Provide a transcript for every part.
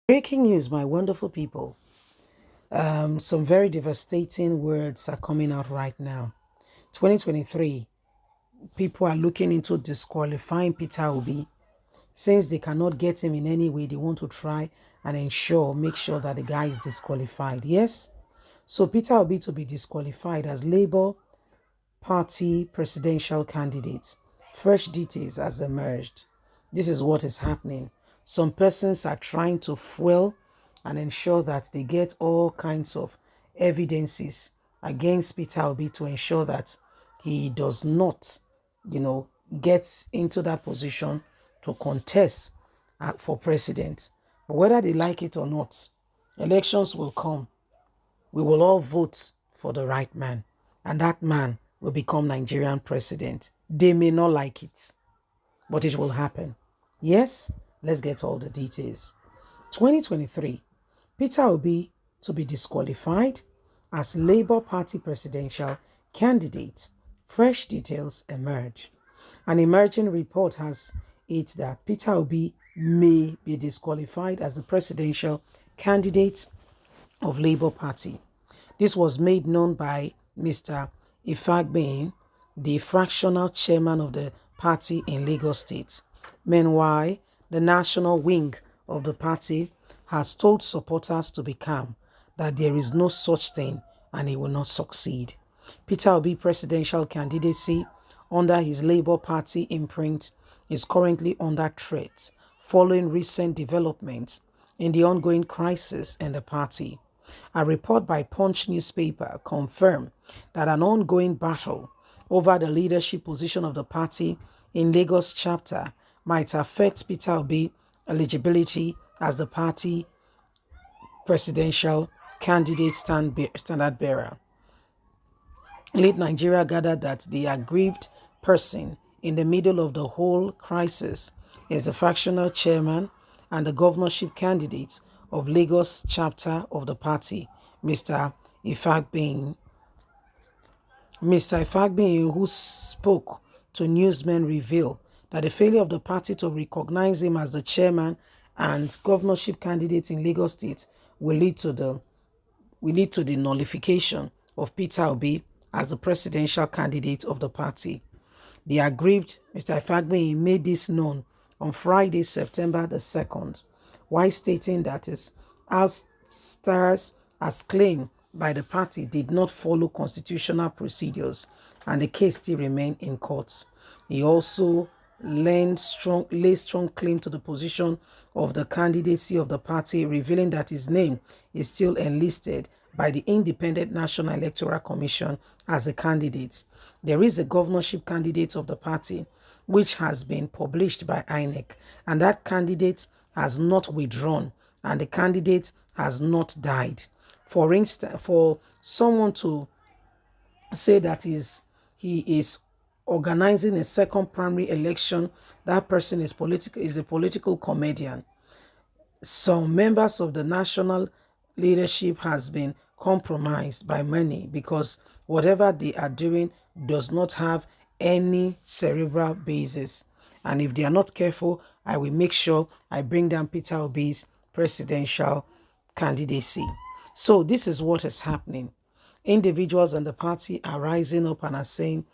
Breaking news, my wonderful people. Some very devastating words are coming out right now. 2023, people are looking into disqualifying Peter Obi. Since they cannot get him in any way, they want to try and make sure that the guy is disqualified. Yes? So Peter Obi to be disqualified as Labour Party presidential candidate. Fresh details has emerged. This is what is happening. Some persons are trying to fuel and ensure that they get all kinds of evidences against Peter Obi to ensure that he does not, get into that position to contest for president. But whether they like it or not, elections will come. We will all vote for the right man, and that man will become Nigerian president. They may not like it, but it will happen. Yes, let's get all the details. 2023, Peter Obi to be disqualified as Labour Party presidential candidate. Fresh details emerge. An emerging report has it that Peter Obi may be disqualified as the presidential candidate of Labour Party. This was made known by Mr. Ifagbeyin, the fractional chairman of the party in Lagos State. Meanwhile, the national wing of the party has told supporters to be calm, that there is no such thing and he will not succeed. Peter Obi presidential candidacy under his Labour Party imprint is currently under threat following recent developments in the ongoing crisis in the party. A report by Punch newspaper confirmed that an ongoing battle over the leadership position of the party in Lagos chapter might affect Peter Obi eligibility as the party presidential candidate standard bearer. Late Nigeria gathered that the aggrieved person in the middle of the whole crisis is the fractional chairman and the governorship candidate of Lagos chapter of the party, Mr. Ifagbeyin. Mr. Ifagbeyin, who spoke to newsmen, revealed that the failure of the party to recognize him as the chairman and governorship candidate in Lagos State will lead to the nullification of Peter Obi as the presidential candidate of the party. The aggrieved Mr. Ifagbeyin made this known on Friday, September the 2nd, while stating that his ousters as claimed by the party did not follow constitutional procedures and the case still remained in court. He also laid strong claim to the position of the candidacy of the party, revealing that his name is still enlisted by the Independent National Electoral Commission as a candidate. There is a governorship candidate of the party which has been published by INEC, and that candidate has not withdrawn and the candidate has not died. For instance, for someone to say that he is organizing a second primary election, that person is a political comedian. Some members of the national leadership has been compromised by many because whatever they are doing does not have any cerebral basis. And if they are not careful, I will make sure I bring down Peter Obi's presidential candidacy. So this is what is happening. Individuals in the party are rising up and are saying,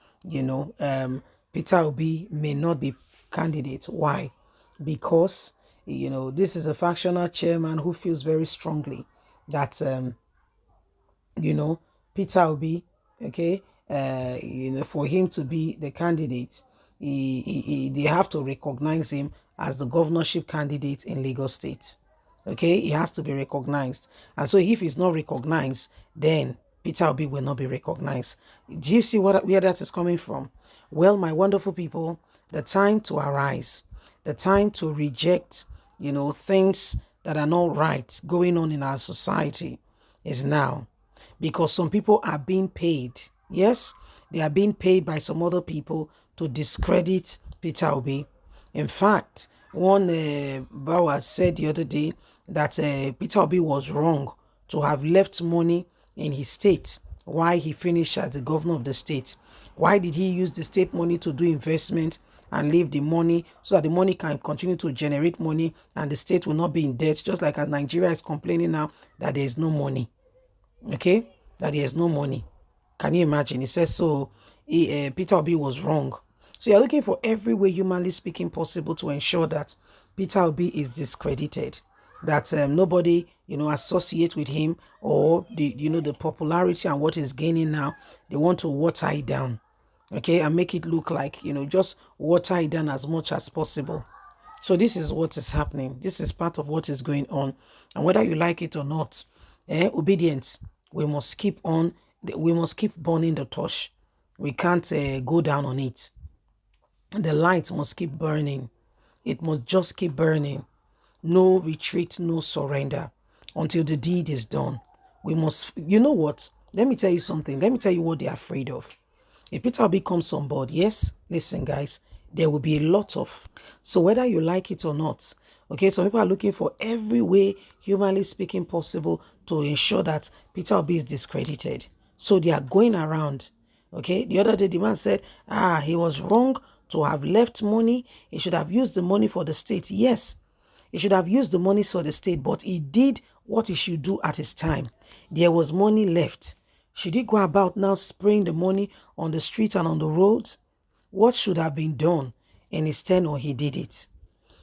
Peter Obi may not be candidate. Why? Because, this is a factional chairman who feels very strongly that, Peter Obi, okay, for him to be the candidate, they have to recognize him as the governorship candidate in Lagos State. Okay, he has to be recognized. And so if he's not recognized, then Peter Obi will not be recognized. Do you see where that is coming from? Well, my wonderful people, the time to arise, the time to reject, things that are not right going on in our society is now. Because some people are being paid. Yes, they are being paid by some other people to discredit Peter Obi. In fact, one Bauer said the other day that Peter Obi was wrong to have left money in his state while he finished as the governor of the state. Why did he use the state money to do investment and leave the money so that the money can continue to generate money and the state will not be in debt, just like as Nigeria is complaining now that there is no money. Okay, that there is no money. Can you imagine? He says so. Peter Obi was wrong. So you're looking for every way, humanly speaking, possible to ensure that Peter Obi is discredited, that nobody, associate with him, or the popularity and what he's gaining now. They want to water it down, okay, and make it look like, just water it down as much as possible. So this is what is happening. This is part of what is going on, and whether you like it or not, obedience. We must keep on. We must keep burning the torch. We can't go down on it. The light must keep burning. It must just keep burning. No retreat, no surrender until the deed is done. We must, you know what? Let me tell you something. Let me tell you what they're afraid of. If Peter Obi comes on board, yes, listen, guys, there will be a lot of. So whether you like it or not, okay, some people are looking for every way, humanly speaking, possible to ensure that Peter Obi is discredited. So they are going around. Okay, the other day the man said, he was wrong to have left money. He should have used the money for the state. Yes, he should have used the money for the state, but he did what he should do at his time. There was money left. Should he go about now spraying the money on the street and on the roads? What should have been done in his tenure, he did it.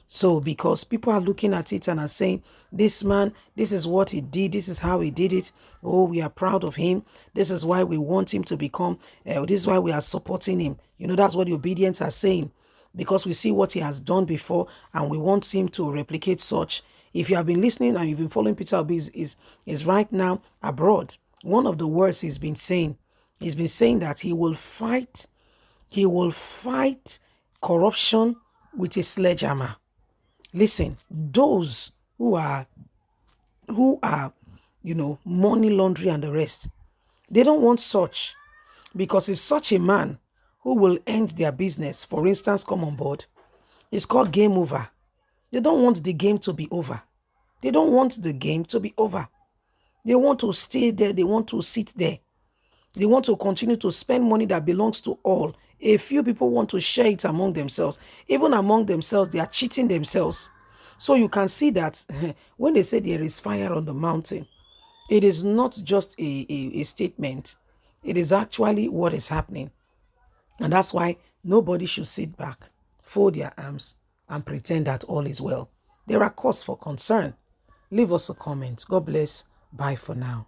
So because people are looking at it and are saying, this man, this is what he did, this is how he did it. Oh, we are proud of him. This is why we want him to become, this is why we are supporting him. That's what the obedience are saying. Because we see what he has done before and we want him to replicate such. If you have been listening and you've been following Peter Obi is right now abroad, one of the words he's been saying that he will fight corruption with a sledgehammer. Listen, those who are money laundering and the rest, they don't want such, because if such a man who will end their business, for instance, come on board, it's called game over. They don't want the game to be over. They don't want the game to be over. They want to stay there. They want to sit there. They want to continue to spend money that belongs to all. A few people want to share it among themselves. Even among themselves, they are cheating themselves. So you can see that when they say there is fire on the mountain, it is not just a statement. It is actually what is happening. And that's why nobody should sit back, fold their arms, and pretend that all is well. There are cause for concern. Leave us a comment. God bless. Bye for now.